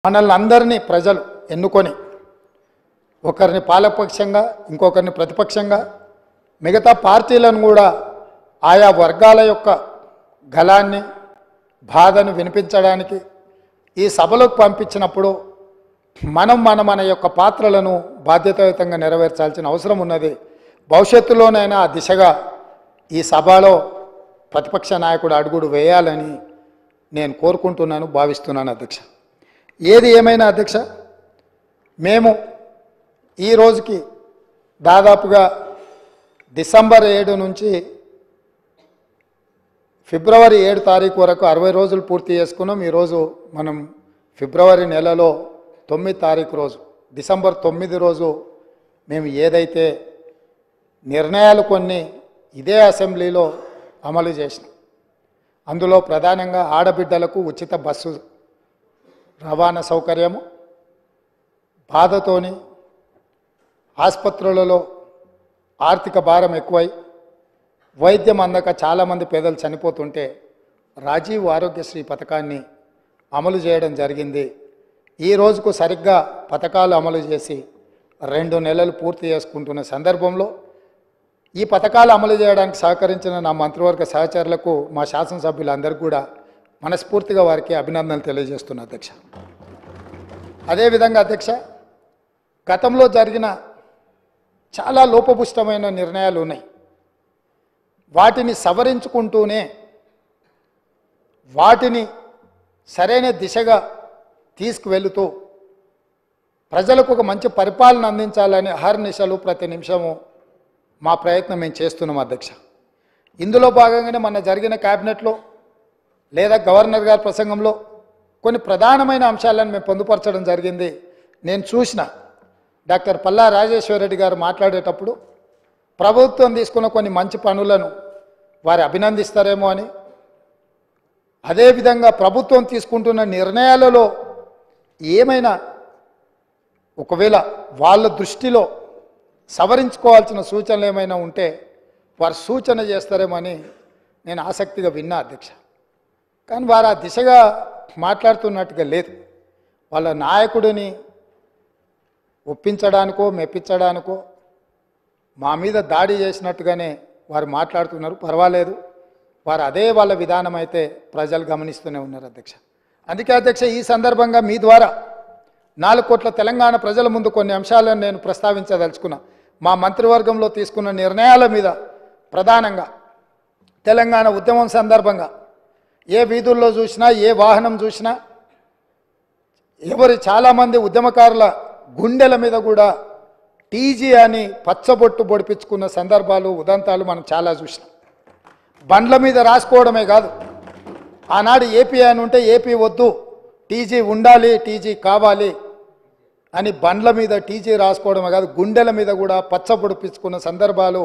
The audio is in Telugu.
మనల్ని అందరినీ ప్రజలు ఎన్నుకొని ఒకరిని పాలకపక్షంగా ఇంకొకరిని ప్రతిపక్షంగా మిగతా పార్టీలను కూడా ఆయా వర్గాల యొక్క గళాన్ని బాధను వినిపించడానికి ఈ సభలకు పంపించినప్పుడు మన యొక్క పాత్రలను బాధ్యతాయుతంగా నెరవేర్చాల్సిన అవసరం ఉన్నది. భవిష్యత్తులోనైనా ఆ దిశగా ఈ సభలో ప్రతిపక్ష నాయకుడు అడుగుడు వేయాలని నేను కోరుకుంటున్నాను, భావిస్తున్నాను అధ్యక్ష. ఏది ఏమైనా అధ్యక్ష, మేము ఈ రోజుకి దాదాపుగా డిసెంబర్ 7 నుంచి ఫిబ్రవరి 7 తారీఖు వరకు 60 రోజులు పూర్తి చేసుకున్నాం. ఈరోజు మనం ఫిబ్రవరి నెలలో 9 తారీఖు రోజు, డిసెంబర్ 9 రోజు మేము ఏదైతే నిర్ణయాలు కొన్ని ఇదే అసెంబ్లీలో అమలు చేసినాం. అందులో ప్రధానంగా ఆడబిడ్డలకు ఉచిత బస్సు రవాణా సౌకర్యము, బాధతోని ఆసుపత్రులలో ఆర్థిక భారం ఎక్కువై వైద్యం అందక చాలామంది పేదలు చనిపోతుంటే రాజీవ్ ఆరోగ్యశ్రీ పథకాన్ని అమలు చేయడం జరిగింది. ఈ రోజుకు సరిగ్గా పథకాలు అమలు చేసి 2 నెలలు పూర్తి చేసుకుంటున్న సందర్భంలో ఈ పథకాలు అమలు చేయడానికి సహకరించిన నా మంత్రివర్గ సహచరులకు, మా శాసనసభ్యులందరికీ కూడా మనస్ఫూర్తిగా వారికి అభినందనలు తెలియజేస్తున్నా అధ్యక్ష. అదేవిధంగా అధ్యక్ష, గతంలో జరిగిన చాలా లోపభూష్టమైన నిర్ణయాలు ఉన్నాయి. వాటిని సవరించుకుంటూనే వాటిని సరైన దిశగా తీసుకువెళుతూ ప్రజలకు ఒక మంచి పరిపాలన అందించాలని అహర్నిశలు ప్రతి నిమిషము మా ప్రయత్నం మేము చేస్తున్నాం అధ్యక్ష. ఇందులో భాగంగానే మొన్న జరిగిన క్యాబినెట్లో లేదా గవర్నర్ గారి ప్రసంగంలో కొన్ని ప్రధానమైన అంశాలను మేము పొందుపరచడం జరిగింది. నేను చూసిన డాక్టర్ పల్లా రాజేశ్వరరెడ్డి గారు మాట్లాడేటప్పుడు ప్రభుత్వం తీసుకున్న కొన్ని మంచి పనులను వారు అభినందిస్తారేమో అని, అదేవిధంగా ప్రభుత్వం తీసుకుంటున్న నిర్ణయాలలో ఏమైనా ఒకవేళ వాళ్ళ దృష్టిలో సవరించుకోవాల్సిన సూచనలు ఏమైనా ఉంటే వారు సూచన చేస్తారేమో అని నేను ఆసక్తిగా విన్నా అధ్యక్ష. కానీ వారు ఆ దిశగా మాట్లాడుతున్నట్టుగా లేదు. వాళ్ళ నాయకుడిని ఒప్పించడానికో మెప్పించడానికో మా మీద దాడి చేసినట్టుగానే వారు మాట్లాడుతున్నారు. పర్వాలేదు, వారు అదే వాళ్ళ విధానం అయితే ప్రజలు గమనిస్తూనే ఉన్నారు అధ్యక్ష. అందుకే అధ్యక్ష, ఈ సందర్భంగా మీ ద్వారా 4 కోట్ల తెలంగాణ ప్రజల ముందు కొన్ని అంశాలను నేను ప్రస్తావించదలుచుకున్నా. మా మంత్రివర్గంలో తీసుకున్న నిర్ణయాల మీద ప్రధానంగా తెలంగాణ ఉద్యమం సందర్భంగా ఏ వీధుల్లో చూసినా, ఏ వాహనం చూసినా, చాలామంది ఉద్యమకారుల గుండెల మీద కూడా టీజీ అని పచ్చబొట్టు పొడిపించుకున్న సందర్భాలు, ఉదంతాలు మనం చాలా చూసినాం. బండ్ల మీద రాసుకోవడమే కాదు, ఆనాడు ఏపీ అని ఉంటే ఏపీ వద్దు, టీజీ ఉండాలి, టీజీ కావాలి అని బండ్ల మీద టీజీ రాసుకోవడమే కాదు, గుండెల మీద కూడా పచ్చబొడిపించుకున్న సందర్భాలు